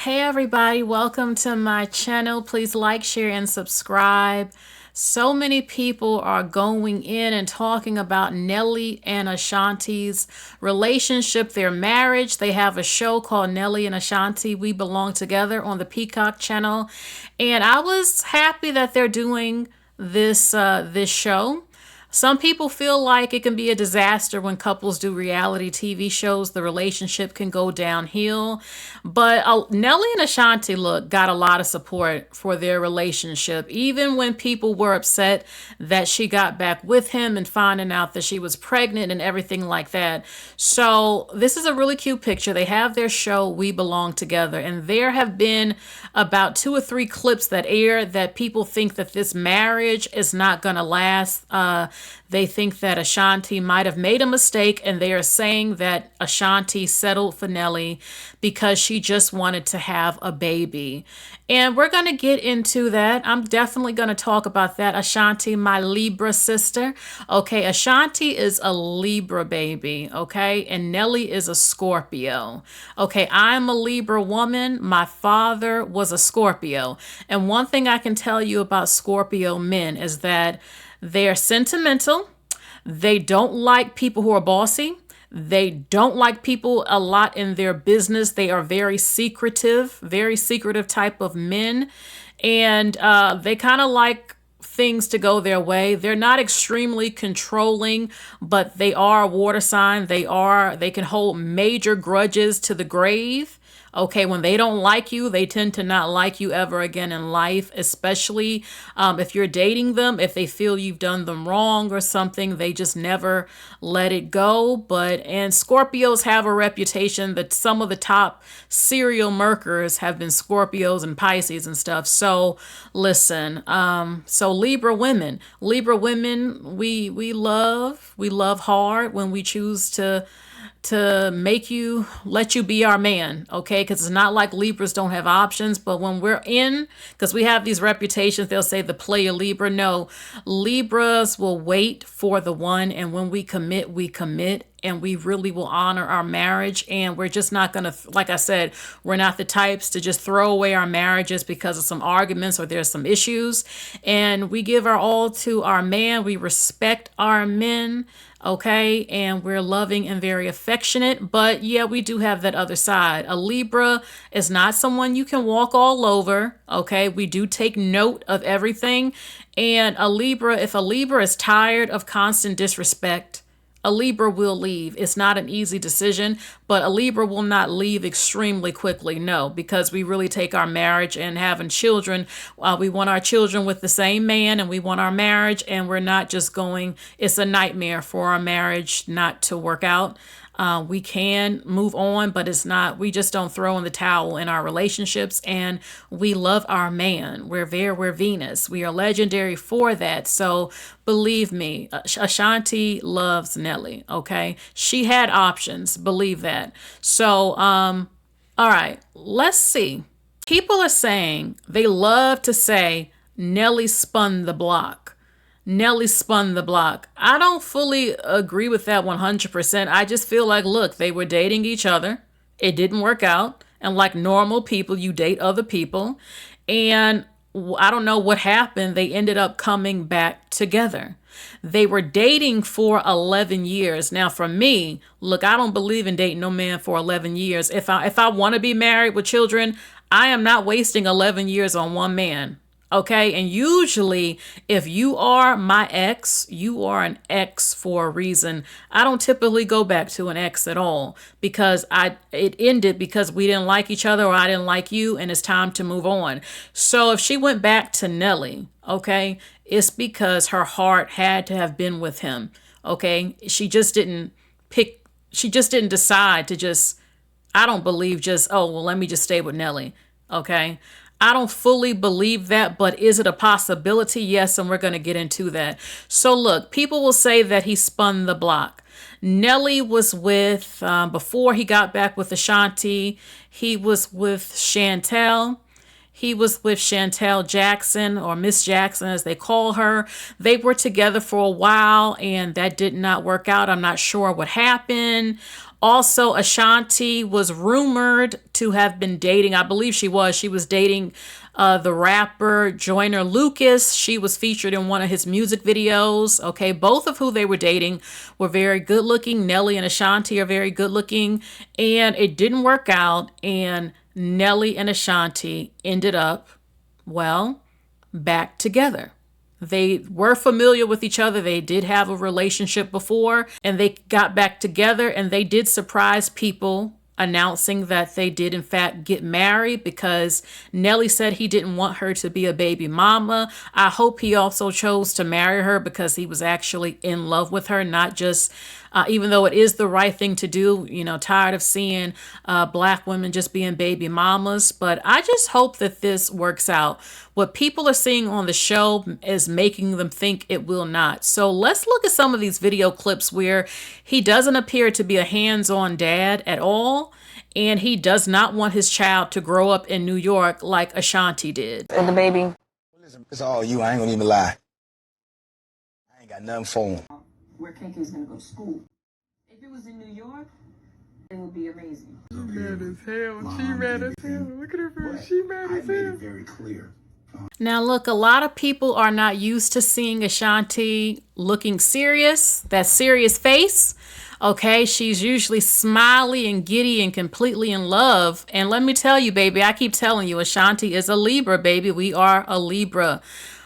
Hey everybody, welcome to my channel. Please like, share, and subscribe. So many people are going in and talking about Nelly and Ashanti's relationship, their marriage. They have a show called Nelly and Ashanti, We Belong Together on the Peacock channel. And I was happy that they're doing this show. Some people feel like it can be a disaster when couples do reality TV shows. The relationship can go downhill. But Nelly and Ashanti, look, got a lot of support for their relationship. Even when people were upset that she got back with him and finding out that she was pregnant and everything like that. So this is a really cute picture. They have their show, We Belong Together. And there have been about 2 or 3 clips that air that people think that this marriage is not going to last. They think that Ashanti might have made a mistake, and they are saying that Ashanti settled for Nelly because she just wanted to have a baby. And we're going to get into that. I'm definitely going to talk about that. Ashanti, my Libra sister. Okay, Ashanti is a Libra baby, okay? And Nelly is a Scorpio. Okay, I'm a Libra woman. My father was a Scorpio. And one thing I can tell you about Scorpio men is that they're sentimental. They don't like people who are bossy. They don't like people a lot in their business. They are very secretive type of men. And they kind of like things to go their way. They're not extremely controlling, but they are a water sign. They can hold major grudges to the grave. Okay, when they don't like you, they tend to not like you ever again in life, especially if you're dating them. If they feel you've done them wrong or something, they just never let it go. And Scorpios have a reputation that some of the top serial murderers have been Scorpios and Pisces and stuff. So listen, so Libra women, we love hard when we choose to let you be our man, okay? Because it's not like Libras don't have options, but when we're in, because we have these reputations, they'll say the player Libra. No, Libras will wait for the one, and when we commit, and we really will honor our marriage. And we're just not going to, like I said, we're not the types to just throw away our marriages because of some arguments or there's some issues. And we give our all to our man. We respect our men. Okay, and we're loving and very affectionate, but yeah, we do have that other side. A Libra is not someone you can walk all over. Okay, we do take note of everything. And if a Libra is tired of constant disrespect, a Libra will leave. It's not an easy decision, but a Libra will not leave extremely quickly. No, because we really take our marriage and having children. We want our children with the same man, and we want our marriage, and we're not just going, it's a nightmare for our marriage not to work out. We can move on, but we just don't throw in the towel in our relationships, and we love our man. We're Venus. We are legendary for that. So believe me, Ashanti loves Nelly, okay? She had options, believe that. So, all right, let's see. People are saying, they love to say, Nelly spun the block. Nelly spun the block. I don't fully agree with that 100%. I just feel like, look, they were dating each other. It didn't work out. And like normal people, you date other people. And I don't know what happened. They ended up coming back together. They were dating for 11 years. Now, for me, look, I don't believe in dating no man for 11 years. If I want to be married with children, I am not wasting 11 years on one man. Okay, and usually if you are my ex, you are an ex for a reason. I don't typically go back to an ex at all because it ended because we didn't like each other or I didn't like you, and it's time to move on. So if she went back to Nelly, okay, it's because her heart had to have been with him. Okay, she just didn't decide to just, I don't believe just, oh, well, let me just stay with Nelly. Okay. I don't fully believe that, but is it a possibility? Yes, and we're going to get into that. So look, people will say that he spun the block. Nelly was with, before he got back with Ashanti, he was with Chantel. He was with Chantel Jackson, or Miss Jackson as they call her. They were together for a while and that did not work out. I'm not sure what happened. Also, Ashanti was rumored to have been dating, I believe she was dating the rapper Joyner Lucas. She was featured in one of his music videos. Okay, both of who they were dating were very good looking. Nelly and Ashanti are very good looking, and it didn't work out. And Nelly and Ashanti ended up, well, back together. They were familiar with each other. They did have a relationship before, and they got back together, and they did surprise people announcing that they did in fact get married, because Nelly said he didn't want her to be a baby mama. I hope he also chose to marry her because he was actually in love with her, not just even though it is the right thing to do, tired of seeing Black women just being baby mamas. But I just hope that this works out. What people are seeing on the show is making them think it will not. So let's look at some of these video clips where he doesn't appear to be a hands-on dad at all, and he does not want his child to grow up in New York like Ashanti did. And the baby? Listen, it's all you. I ain't gonna even lie. I ain't got nothing for him. Where KK's gonna go to school. If it was in New York, it would be amazing. She mad as hell. She mad as hell. Look at her face. She mad as hell. Very clear. Now, look, a lot of people are not used to seeing Ashanti looking serious, that serious face. Okay, she's usually smiley and giddy and completely in love. And let me tell you, baby, I keep telling you, Ashanti is a Libra, baby. We are a Libra.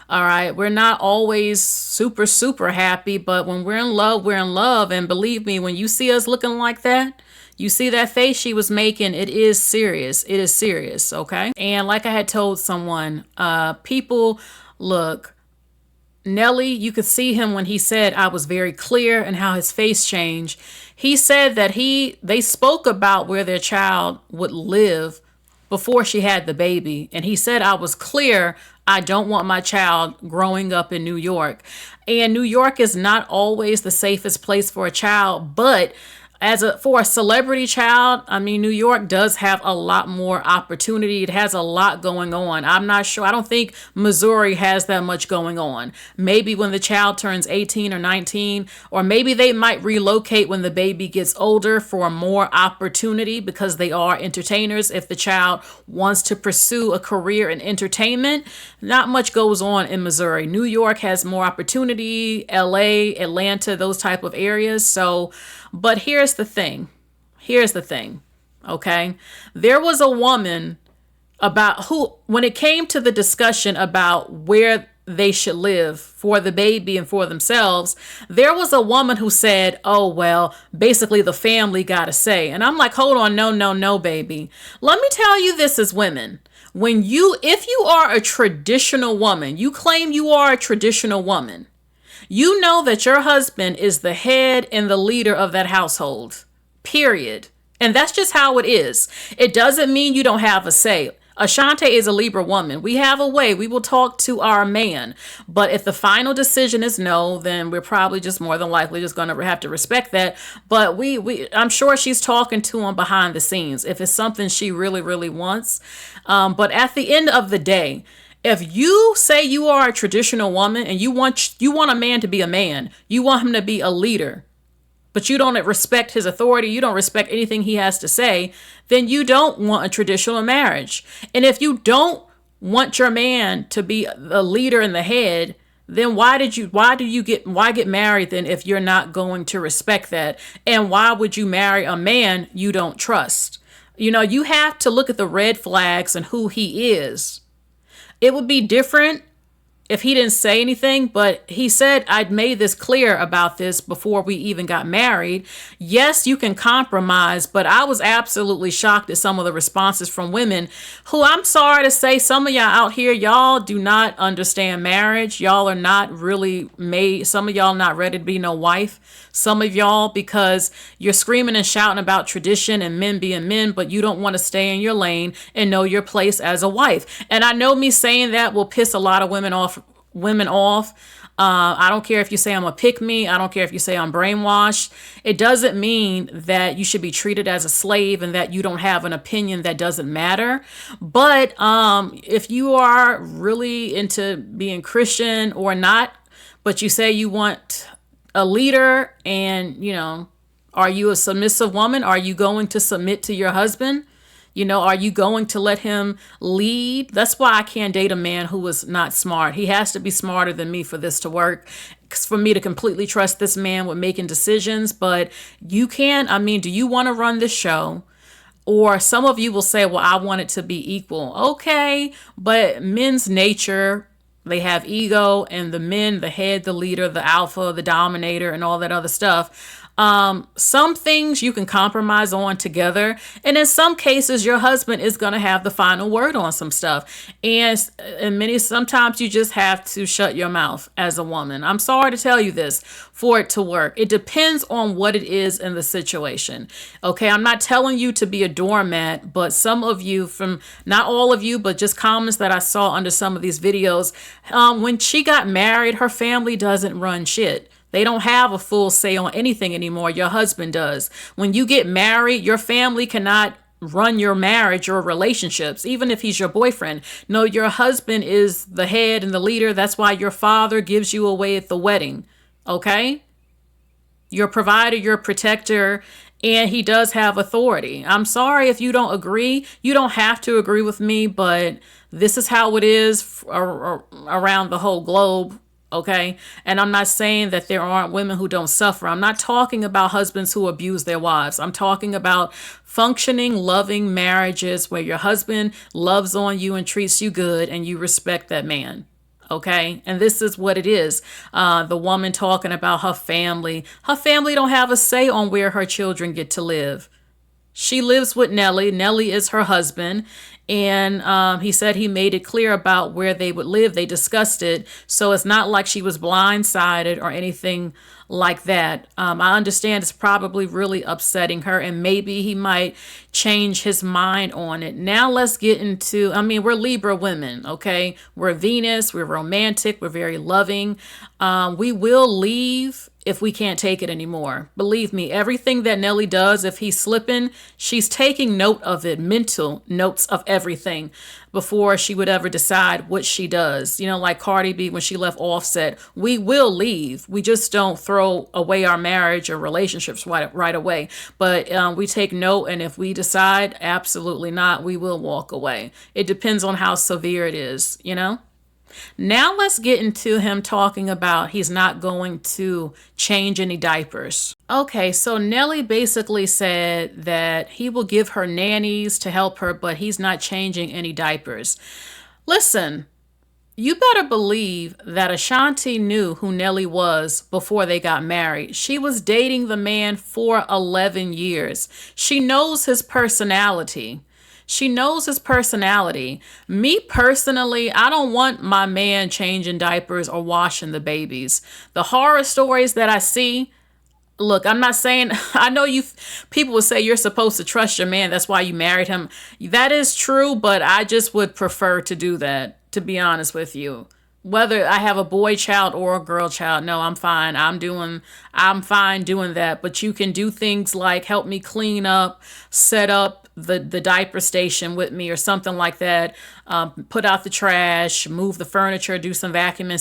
All right, we're not always super, super happy, but when we're in love, we're in love. And believe me, when you see us looking like that, you see that face she was making, it is serious. It is serious, okay? And like I had told someone, people, look, Nelly, you could see him when he said I was very clear and how his face changed. He said that they spoke about where their child would live before she had the baby. And he said, I was clear, I don't want my child growing up in New York. And New York is not always the safest place for a child, but for a celebrity child, I mean, New York does have a lot more opportunity. It has a lot going on. I'm not sure. I don't think Missouri has that much going on. Maybe when the child turns 18 or 19, or maybe they might relocate when the baby gets older for more opportunity because they are entertainers. If the child wants to pursue a career in entertainment, not much goes on in Missouri. New York has more opportunity, LA, Atlanta, those type of areas. So, but here's the thing, okay? There was a woman when it came to the discussion about where they should live for the baby and for themselves, there was a woman who said, oh, well, basically the family got to say. And I'm like, hold on, no, baby. Let me tell you this as women. If you are a traditional woman, you claim you are a traditional woman, you know that your husband is the head and the leader of that household, period. And that's just how it is. It doesn't mean you don't have a say. Ashanti is a Libra woman. We have a way. We will talk to our man. But if the final decision is no, then we're probably just more than likely just going to have to respect that. But I'm sure she's talking to him behind the scenes if it's something she really, really wants. But at the end of the day, if you say you are a traditional woman and you want a man to be a man, you want him to be a leader, but you don't respect his authority, you don't respect anything he has to say, then you don't want a traditional marriage. And if you don't want your man to be the leader and the head, then why get married then if you're not going to respect that? And why would you marry a man you don't trust? You have to look at the red flags and who he is. It would be different if he didn't say anything, but he said, I'd made this clear about this before we even got married. Yes, you can compromise, but I was absolutely shocked at some of the responses from women who, I'm sorry to say, some of y'all out here, y'all do not understand marriage. Y'all are not really made. Some of y'all not ready to be no wife. Some of y'all, because you're screaming and shouting about tradition and men being men, but you don't want to stay in your lane and know your place as a wife. And I know me saying that will piss a lot of women off. I don't care if you say I'm a pick-me. I don't care if you say I'm brainwashed. It doesn't mean that you should be treated as a slave and that you don't have an opinion that doesn't matter. But if you are really into being Christian or not, but you say you want a leader and, Are you a submissive woman? Are you going to submit to your husband? Are you going to let him lead? That's why I can't date a man who is not smart. He has to be smarter than me for this to work, for me to completely trust this man with making decisions. But you can, do you want to run this show? Or some of you will say, well, I want it to be equal. Okay, but men's nature, they have ego, and the men, the head, the leader, the alpha, the dominator, and all that other stuff. Some things you can compromise on together, and in some cases your husband is going to have the final word on some stuff, and sometimes you just have to shut your mouth as a woman. I'm sorry to tell you this, for it to work. It depends on what it is in the situation. Okay, I'm not telling you to be a doormat, but some of you, from not all of you, but just comments that I saw under some of these videos, when she got married, her family doesn't run shit. They don't have a full say on anything anymore. Your husband does. When you get married, your family cannot run your marriage or relationships, even if he's your boyfriend. No, your husband is the head and the leader. That's why your father gives you away at the wedding. Okay? Your provider, your protector, and he does have authority. I'm sorry if you don't agree. You don't have to agree with me, but this is how it is around the whole globe. Okay. And I'm not saying that there aren't women who don't suffer. I'm not talking about husbands who abuse their wives. I'm talking about functioning, loving marriages where your husband loves on you and treats you good and you respect that man. Okay. And this is what it is. The woman talking about her family. Her family don't have a say on where her children get to live. She lives with Nelly. Nelly is her husband. And he said he made it clear about where they would live. They discussed it. So it's not like she was blindsided or anything like that. I understand it's probably really upsetting her, and maybe he might change his mind on it. Now let's get into, we're Libra women, okay? We're Venus, we're romantic, we're very loving. We will leave if we can't take it anymore. Believe me, everything that Nelly does, if he's slipping, she's taking note of it, mental notes of everything before she would ever decide what she does. Like Cardi B, when she left Offset, we will leave. We just don't throw away our marriage or relationships right away. But we take note, and if we decide absolutely not, we will walk away. It depends on how severe it is, Now let's get into him talking about he's not going to change any diapers. Okay, so Nelly basically said that he will give her nannies to help her, but he's not changing any diapers. Listen, you better believe that Ashanti knew who Nelly was before they got married. She was dating the man for 11 years. She knows his personality. She knows his personality. Me personally, I don't want my man changing diapers or washing the babies. The horror stories that I see, look, I'm not saying, I know people would say you're supposed to trust your man. That's why you married him. That is true, but I just would prefer to do that, to be honest with you. Whether I have a boy child or a girl child, no, I'm fine. I'm fine doing that. But you can do things like help me clean up, set up the diaper station with me or something like that. Put out the trash, move the furniture, do some vacuuming,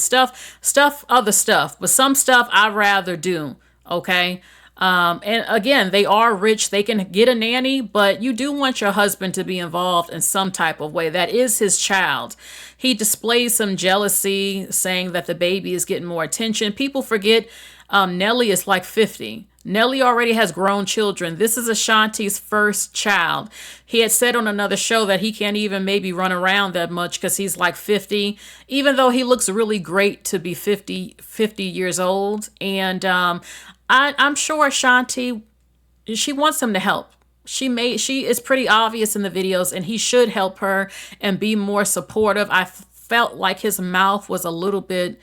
other stuff. But some stuff I'd rather do. Okay. And again, they are rich. They can get a nanny, but you do want your husband to be involved in some type of way. That is his child. He displays some jealousy, saying that the baby is getting more attention. People forget Nelly is like 50. Nelly already has grown children. This is Ashanti's first child. He had said on another show that he can't even maybe run around that much because he's like 50, even though he looks really great to be 50 years old. And I'm sure Ashanti, she wants him to help. She is pretty obvious in the videos, and he should help her and be more supportive. I felt like his mouth was a little bit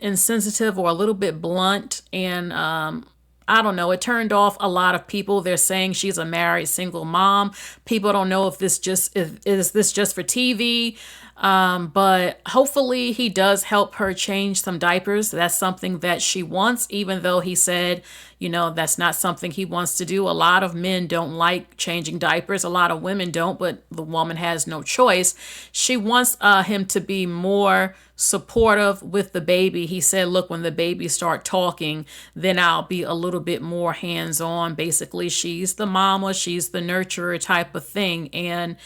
insensitive or a little bit blunt, and I don't know, it turned off a lot of people. They're saying she's a married single mom. People don't know if this just is this just for TV. But hopefully he does help her change some diapers. That's something that she wants, even though he said, that's not something he wants to do. A lot of men don't like changing diapers. A lot of women don't, but the woman has no choice. She wants him to be more supportive with the baby. He said, look, when the baby start talking, then I'll be a little bit more hands-on. Basically, she's the mama, she's the nurturer type of thing. And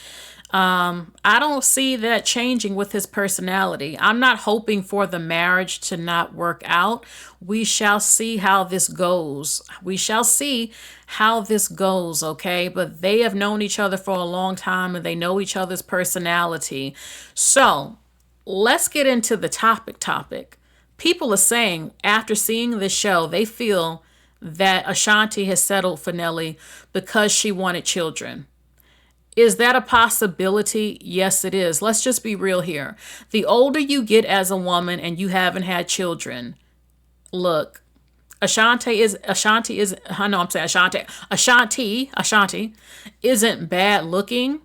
I don't see that changing with his personality. I'm not hoping for the marriage to not work out. We shall see how this goes. We shall see how this goes, okay? But they have known each other for a long time and they know each other's personality. So let's get into the topic. People are saying after seeing this show, they feel that Ashanti has settled for Nelly because she wanted children. Is that a possibility? Yes, it is. Let's just be real here. The older you get as a woman and you haven't had children, look, Ashanti isn't bad looking.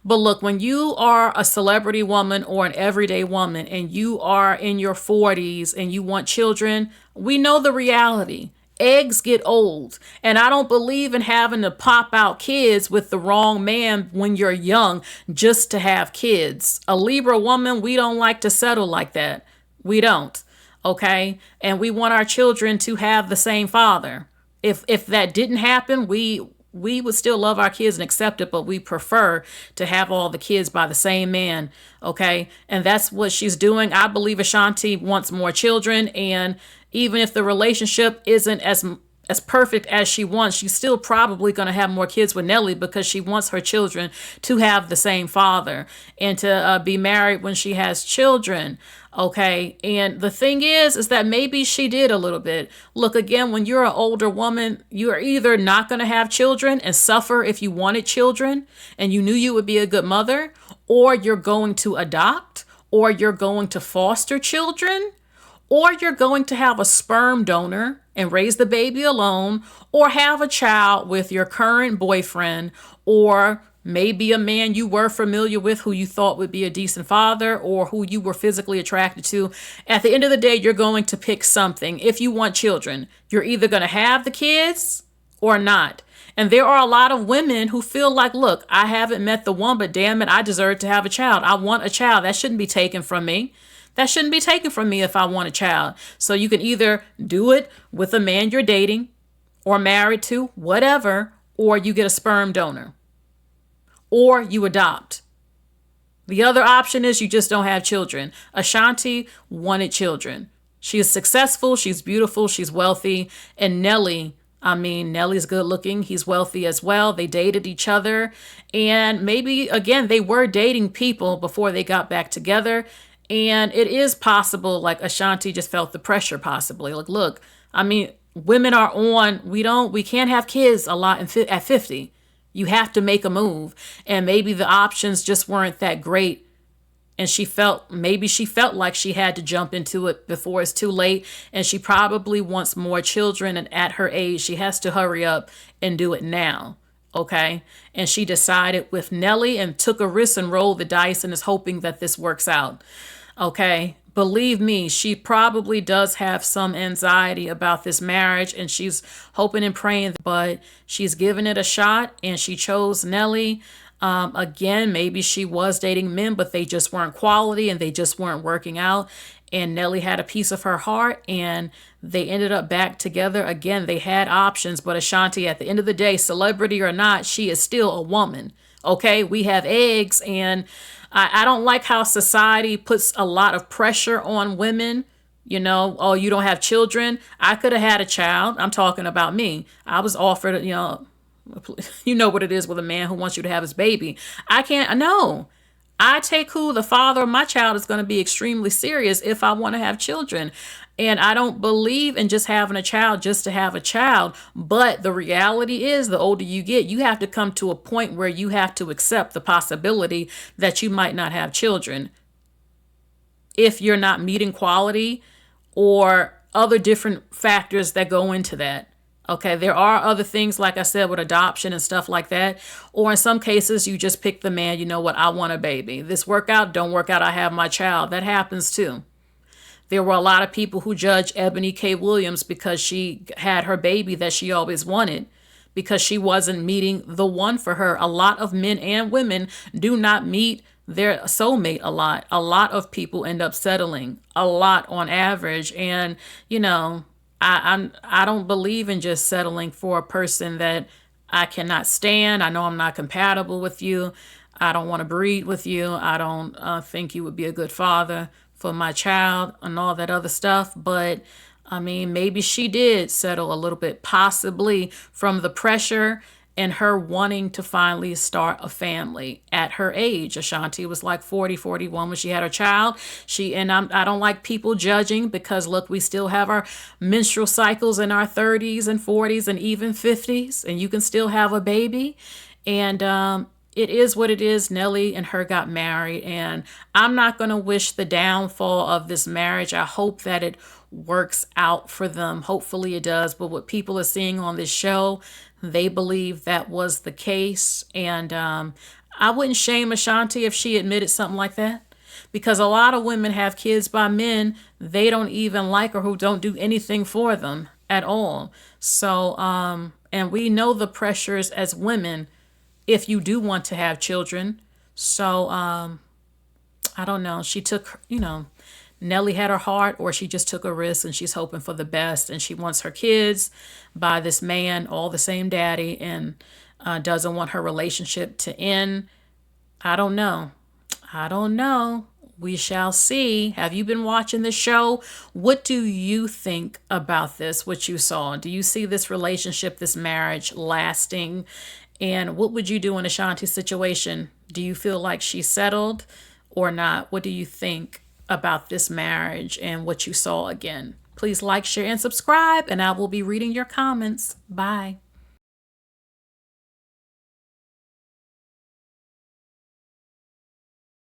But look, when you are a celebrity woman or an everyday woman and you are in your 40s and you want children, we know the reality. Eggs get old. And I don't believe in having to pop out kids with the wrong man when you're young just to have kids. A Libra woman, we don't like to settle like that. We don't. Okay? And we want our children to have the same father. If that didn't happen, we would still love our kids and accept it, but we prefer to have all the kids by the same man. Okay? And that's what she's doing. I believe Ashanti wants more children, and even if the relationship isn't as perfect as she wants, she's still probably going to have more kids with Nelly because she wants her children to have the same father and to be married when she has children. Okay. And the thing is that maybe she did a little bit. Look, again, when you're an older woman, you are either not going to have children and suffer if you wanted children and you knew you would be a good mother, or you're going to adopt, or you're going to foster children, or you're going to have a sperm donor and raise the baby alone, or have a child with your current boyfriend, or maybe a man you were familiar with who you thought would be a decent father or who you were physically attracted to. At the end of the day, you're going to pick something. If you want children, you're either going to have the kids or not. And there are a lot of women who feel like, look, I haven't met the one, but damn it, I deserve to have a child. I want a child. That shouldn't be taken from me. That shouldn't be taken from me if I want a child. So you can either do it with a man you're dating or married to, whatever, or you get a sperm donor or you adopt. The other option is you just don't have children. Ashanti wanted children. She is successful. She's beautiful. She's wealthy. And Nelly's good looking. He's wealthy as well. They dated each other. And maybe, again, they were dating people before they got back together. And it is possible, like Ashanti just felt the pressure possibly. Like, look, women are on, we can't have kids a lot at 50. You have to make a move. And maybe the options just weren't that great. And maybe she felt like she had to jump into it before it's too late. And she probably wants more children. And at her age, she has to hurry up and do it now. Okay. And she decided with Nelly and took a risk and rolled the dice and is hoping that this works out. Okay. Believe me, she probably does have some anxiety about this marriage and she's hoping and praying, but she's given it a shot and she chose Nelly. Again, maybe she was dating men, but they just weren't quality and they just weren't working out. And Nelly had a piece of her heart and they ended up back together. Again, they had options, but Ashanti, at the end of the day, celebrity or not, she is still a woman. Okay, we have eggs, and I don't like how society puts a lot of pressure on women. Oh, you don't have children. I could have had a child. I'm talking about me. I was offered, you know what it is with a man who wants you to have his baby. I can't, no. I take who the father of my child is going to be extremely serious if I want to have children. And I don't believe in just having a child just to have a child. But the reality is, the older you get, you have to come to a point where you have to accept the possibility that you might not have children if you're not meeting quality or other different factors that go into that. Okay, there are other things, like I said, with adoption and stuff like that. Or in some cases, you just pick the man, you know what, I want a baby. This work out, don't work out, I have my child. That happens too. There were a lot of people who judged Ebony K. Williams because she had her baby that she always wanted, because she wasn't meeting the one for her. A lot of men and women do not meet their soulmate a lot. A lot of people end up settling a lot on average. And, you know, I don't believe in just settling for a person that I cannot stand. I know I'm not compatible with you. I don't want to breed with you. I don't think you would be a good father for my child and all that other stuff. But I mean, maybe she did settle a little bit, possibly from the pressure and her wanting to finally start a family at her age. Ashanti was like 40, 41 when she had her child. I don't like people judging, because look, we still have our menstrual cycles in our 30s and 40s and even 50s, and you can still have a baby. And it is what it is. Nelly and her got married, and I'm not going to wish the downfall of this marriage. I hope that it works out for them. Hopefully it does. But what people are seeing on this show, they believe that was the case. And I wouldn't shame Ashanti if she admitted something like that, because a lot of women have kids by men they don't even like, or who don't do anything for them at all. So, and we know the pressures as women if you do want to have children. So, I don't know. She took, Nelly had her heart, or she just took a risk, and she's hoping for the best. And she wants her kids by this man, all the same daddy, and doesn't want her relationship to end. I don't know. I don't know. We shall see. Have you been watching the show? What do you think about this, what you saw? Do you see this relationship, this marriage lasting? And what would you do in Ashanti's situation? Do you feel like she settled or not? What do you think about this marriage and what you saw again? Please like, share, and subscribe, and I will be reading your comments. Bye.